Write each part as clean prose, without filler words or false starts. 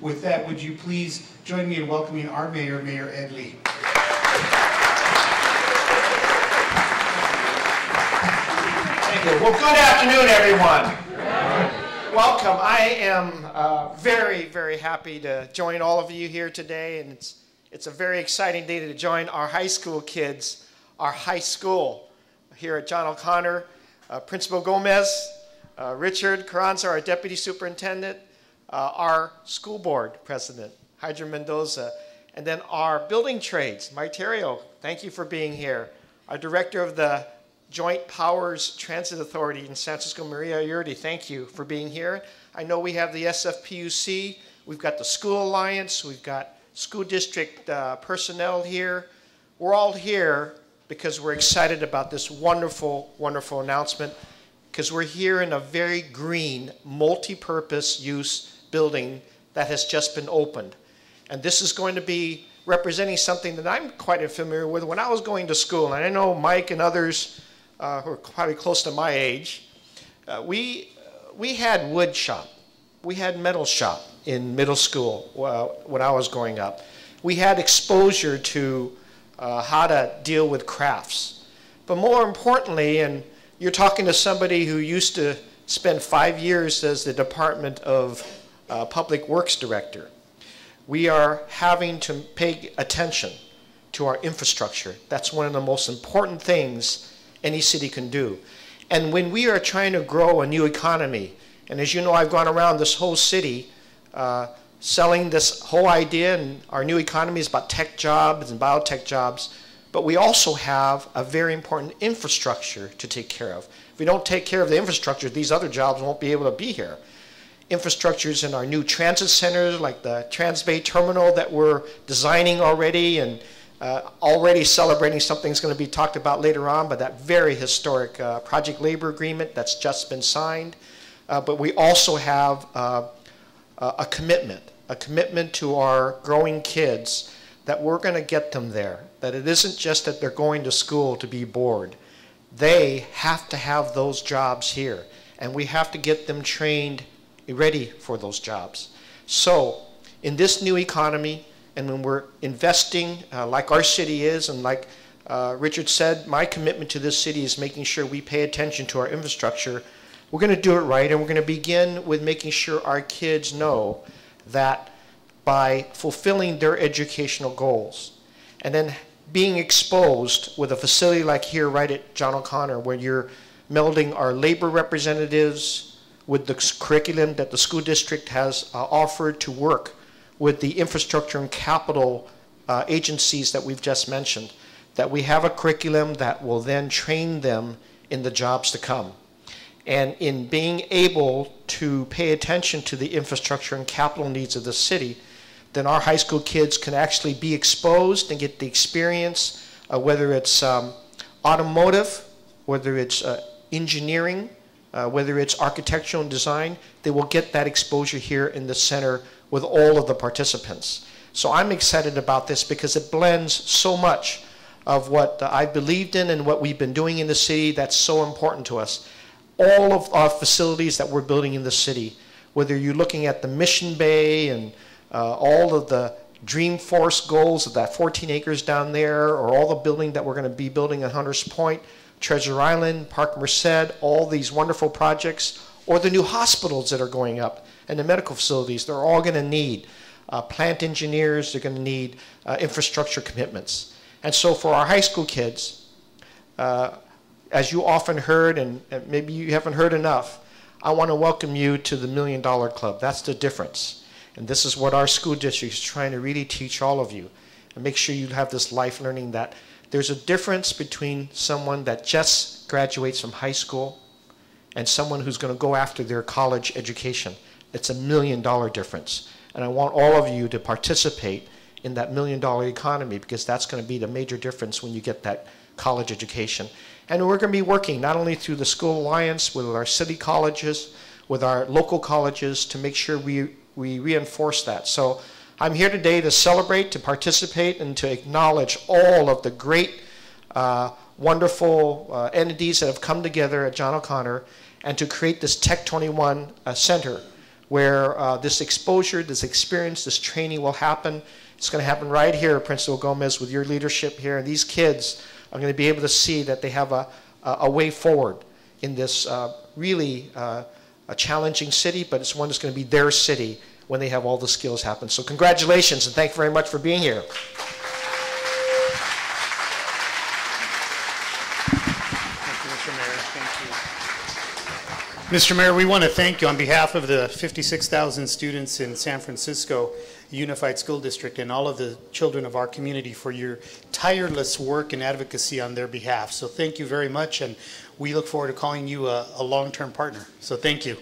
With that, would you please join me in welcoming our mayor, Mayor Ed Lee. Thank you. Well, good afternoon, everyone. Welcome. I am very, very happy to join all of you here today, and it's a very exciting day to join our high school kids, our high school here at John O'Connor. Principal Gomez, Richard Carranza, our Deputy Superintendent, our school board president, Hydra Mendoza, and then our building trades, Mike Terrio, thank you for being here. Our director of the Joint Powers Transit Authority in San Francisco, Maria Yurdi, thank you for being here. I know we have the SFPUC, we've got the School Alliance, we've got school district personnel here. We're all here because we're excited about this wonderful, wonderful announcement, because we're here in a very green, multi-purpose use building that has just been opened. And this is going to be representing something that I'm quite familiar with. When I was going to school, and I know Mike and others who are probably close to my age, we had wood shop. We had metal shop in middle school when I was growing up. We had exposure to how to deal with crafts. But more importantly, and you're talking to somebody who used to spend 5 years as the Department of Public Works Director, we are having to pay attention to our infrastructure. That's one of the most important things any city can do. And when we are trying to grow a new economy, and as you know, I've gone around this whole city selling this whole idea, and our new economy is about tech jobs and biotech jobs, but we also have a very important infrastructure to take care of. If we don't take care of the infrastructure, these other jobs won't be able to be here. Infrastructures in our new transit centers, like the Transbay Terminal that we're designing already, and already celebrating something that's going to be talked about later on, but that very historic project labor agreement that's just been signed. But we also have a commitment to our growing kids that we're going to get them there, that it isn't just that they're going to school to be bored. They have to have those jobs here, and we have to get them trained, ready for those jobs. So in this new economy, and when we're investing like our city is, and like Richard said, my commitment to this city is making sure we pay attention to our infrastructure. We're going to do it right, and we're going to begin with making sure our kids know that by fulfilling their educational goals, and then being exposed with a facility like here right at John O'Connor, where you're melding our labor representatives with the curriculum that the school district has offered to work with the infrastructure and capital agencies that we've just mentioned, that we have a curriculum that will then train them in the jobs to come. And in being able to pay attention to the infrastructure and capital needs of the city, then our high school kids can actually be exposed and get the experience, whether it's automotive, whether it's engineering, whether it's architectural and design, they will get that exposure here in the center with all of the participants. So I'm excited about this because it blends so much of what I believed in and what we've been doing in the city that's so important to us. All of our facilities that we're building in the city, whether you're looking at the Mission Bay and all of the Dreamforce goals of that 14 acres down there, or all the building that we're going to be building at Hunters Point, Treasure Island, Park Merced, all these wonderful projects, or the new hospitals that are going up and the medical facilities, they're all going to need plant engineers, they're going to need infrastructure commitments. And so for our high school kids, as you often heard, and maybe you haven't heard enough, I want to welcome you to the $1 Million Club. That's the difference. And this is what our school district is trying to really teach all of you, and make sure you have this life learning that there's a difference between someone that just graduates from high school and someone who's going to go after their college education. It's $1 million difference. And I want all of you to participate in that $1 million economy, because that's going to be the major difference when you get that college education. And we're going to be working not only through the School Alliance, with our city colleges, with our local colleges, to make sure we reinforce that. So I'm here today to celebrate, to participate, and to acknowledge all of the great, wonderful entities that have come together at John O'Connor, and to create this Tech21 center, where this exposure, this experience, this training will happen. It's going to happen right here, Principal Gomez, with your leadership here. And these kids are going to be able to see that they have a way forward in this really a challenging city, but it's one that's going to be their city when they have all the skills happen. So congratulations, and thank you very much for being here. Mr. Mayor, we want to thank you on behalf of the 56,000 students in San Francisco Unified School District and all of the children of our community for your tireless work and advocacy on their behalf. So thank you very much, and we look forward to calling you a long-term partner. So thank you.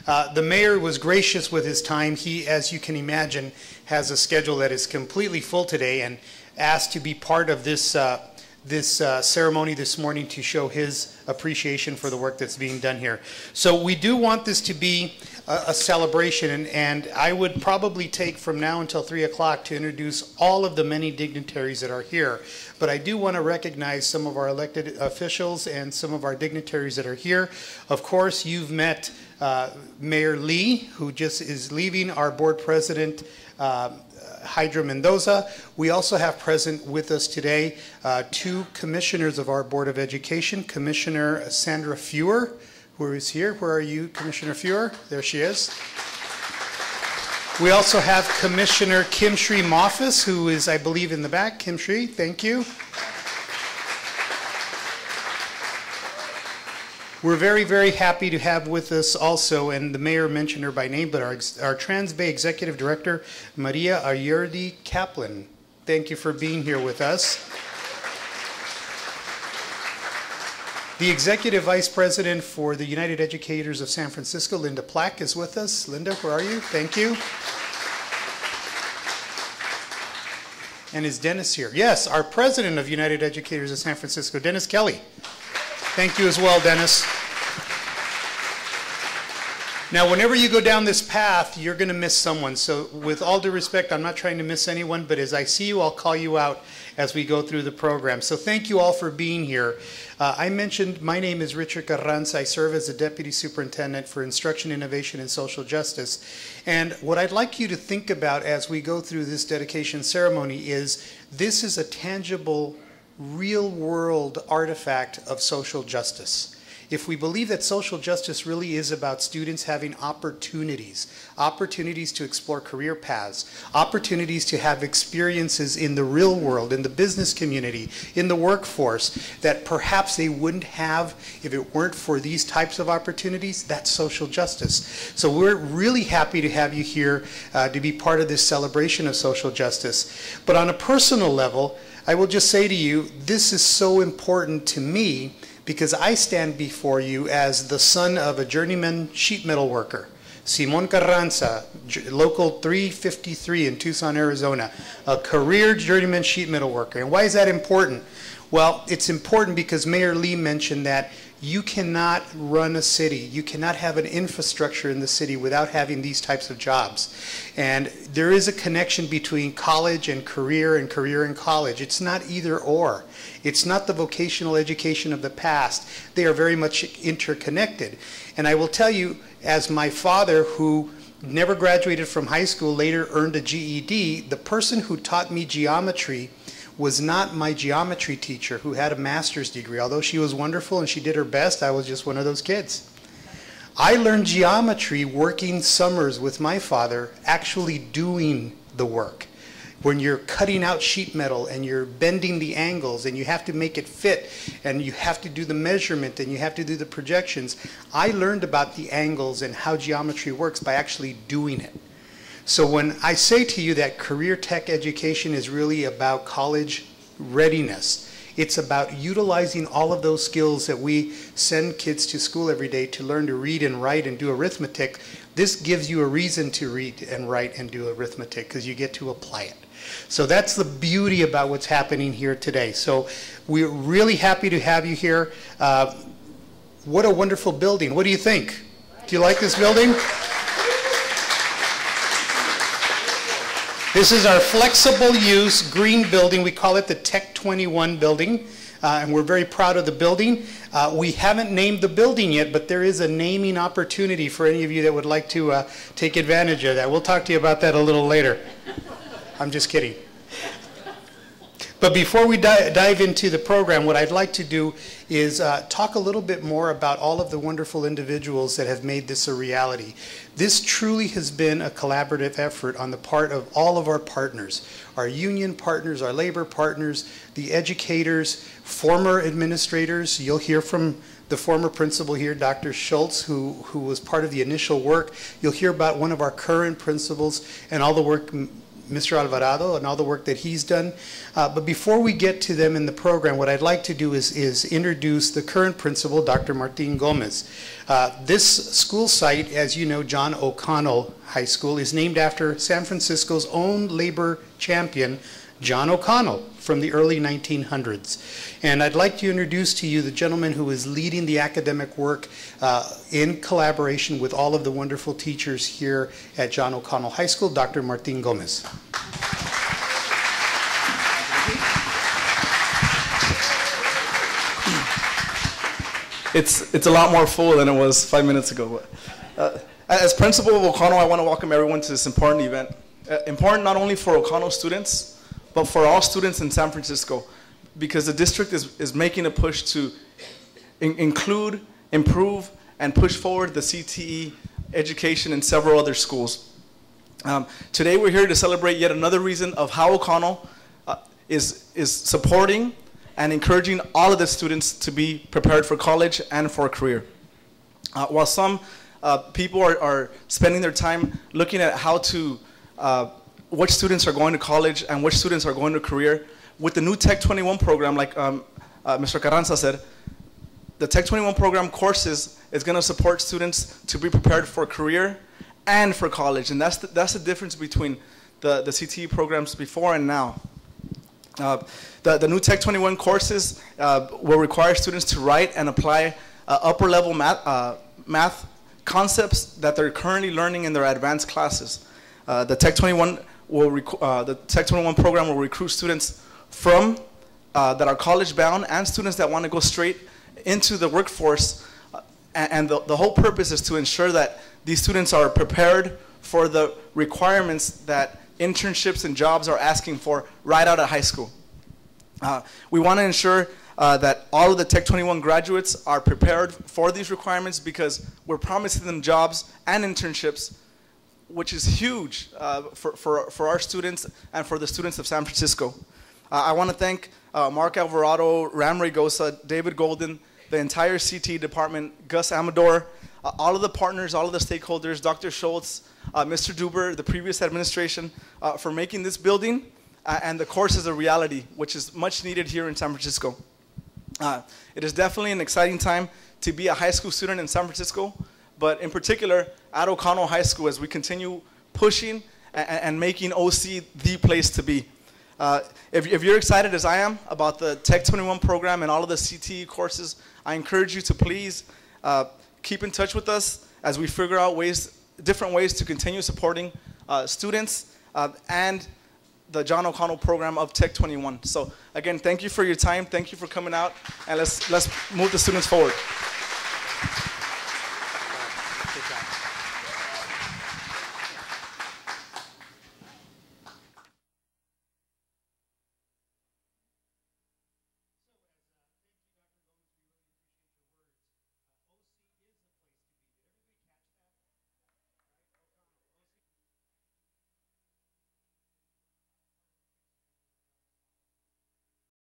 The mayor was gracious with his time. He, as you can imagine, has a schedule that is completely full today and asked to be part of this ceremony this morning to show his appreciation for the work that's being done here. So we do want this to be a celebration, and I would probably take from now until 3 o'clock to introduce all of the many dignitaries that are here. But I do want to recognize some of our elected officials and some of our dignitaries that are here. Of course, you've met Mayor Lee, who just is leaving, our board president, Hydra Mendoza. We also have present with us today 2 commissioners of our Board of Education, Commissioner Sandra Feuer, who is here. Where are you, Commissioner Feuer? There she is. We also have Commissioner Kim Sri Moffis, who is, I believe, in the back. Kim Sri, thank you. We're very, very happy to have with us also, and the mayor mentioned her by name, but our Trans-Bay Executive Director, Maria Ayerdi Kaplan. Thank you for being here with us. The Executive Vice President for the United Educators of San Francisco, Linda Plack, is with us. Linda, where are you? Thank you. And is Dennis here? Yes, our President of United Educators of San Francisco, Dennis Kelly. Thank you as well, Dennis. Now, whenever you go down this path, you're going to miss someone. So with all due respect, I'm not trying to miss anyone, but as I see you, I'll call you out as we go through the program. So thank you all for being here. I mentioned my name is Richard Carranza. I serve as the Deputy Superintendent for Instruction, Innovation, and Social Justice. And what I'd like you to think about as we go through this dedication ceremony is this is a tangible, real-world artifact of social justice. If we believe that social justice really is about students having opportunities to explore career paths, opportunities to have experiences in the real world, in the business community, in the workforce, that perhaps they wouldn't have if it weren't for these types of opportunities, that's social justice. So we're really happy to have you here to be part of this celebration of social justice. But on a personal level, I will just say to you, this is so important to me because I stand before you as the son of a journeyman sheet metal worker, Simon Carranza, local 353 in Tucson, Arizona, a career journeyman sheet metal worker. And why is that important? Well, it's important because Mayor Lee mentioned that you cannot run a city, you cannot have an infrastructure in the city without having these types of jobs. And there is a connection between college and career and college. It's not either or. It's not the vocational education of the past. They are very much interconnected. And I will tell you, as my father, who never graduated from high school, later earned a GED, the person who taught me geometry was not my geometry teacher who had a master's degree. Although she was wonderful and she did her best, I was just one of those kids. I learned geometry working summers with my father, actually doing the work. When you're cutting out sheet metal and you're bending the angles and you have to make it fit and you have to do the measurement and you have to do the projections, I learned about the angles and how geometry works by actually doing it. So when I say to you that career tech education is really about college readiness, it's about utilizing all of those skills that we send kids to school every day to learn to read and write and do arithmetic. This gives you a reason to read and write and do arithmetic because you get to apply it. So that's the beauty about what's happening here today. So we're really happy to have you here. What a wonderful building. What do you think? Do you like this building? This is our flexible use green building. We call it the Tech21 building. and we're very proud of the building. We haven't named the building yet, but there is a naming opportunity for any of you that would like to take advantage of that. We'll talk to you about that a little later. I'm just kidding. But before we dive into the program, what I'd like to do is talk a little bit more about all of the wonderful individuals that have made this a reality. This truly has been a collaborative effort on the part of all of our partners, our union partners, our labor partners, the educators, former administrators. You'll hear from the former principal here, Dr. Schultz, who was part of the initial work. You'll hear about one of our current principals and all the work Mr. Alvarado and all the work that he's done. But before we get to them in the program, what I'd like to do is introduce the current principal, Dr. Martin Gomez. This school site, as you know, John O'Connell High School, is named after San Francisco's own labor champion, John O'Connell, from the early 1900s. And I'd like to introduce to you the gentleman who is leading the academic work in collaboration with all of the wonderful teachers here at John O'Connell High School, Dr. Martin Gomez. It's a lot more full than it was 5 minutes ago. As principal of O'Connell, I want to welcome everyone to this important event. Important not only for O'Connell students, but for all students in San Francisco, because the district is making a push to include, improve, and push forward the CTE education in several other schools. Today we're here to celebrate yet another reason of how O'Connell is supporting and encouraging all of the students to be prepared for college and for a career. While some people are spending their time looking at how to which students are going to college and which students are going to career, with the new Tech21 program, like Mr. Carranza said, the Tech21 program courses is going to support students to be prepared for career and for college, and that's the difference between the CTE programs before and now. The new Tech21 courses will require students to write and apply upper level math concepts that they're currently learning in their advanced classes. The Tech21 program will recruit students from that are college bound and students that want to go straight into the workforce, and the whole purpose is to ensure that these students are prepared for the requirements that internships and jobs are asking for right out of high school. We want to ensure that all of the Tech21 graduates are prepared for these requirements, because we're promising them jobs and internships, which is huge for our students and for the students of San Francisco. I want to thank Mark Alvarado, Ram Regosa, David Golden, the entire CTE department, Gus Amador, all of the partners, all of the stakeholders, Dr. Schultz, Mr. Duber, the previous administration, for making this building and the courses a reality, which is much needed here in San Francisco. It is definitely an exciting time to be a high school student in San Francisco, but in particular at O'Connell High School, as we continue pushing and making OC the place to be. If you're excited as I am about the Tech21 program and all of the CTE courses, I encourage you to please keep in touch with us as we figure out different ways to continue supporting students and the John O'Connell program of Tech21. So again, thank you for your time. Thank you for coming out, and let's move the students forward.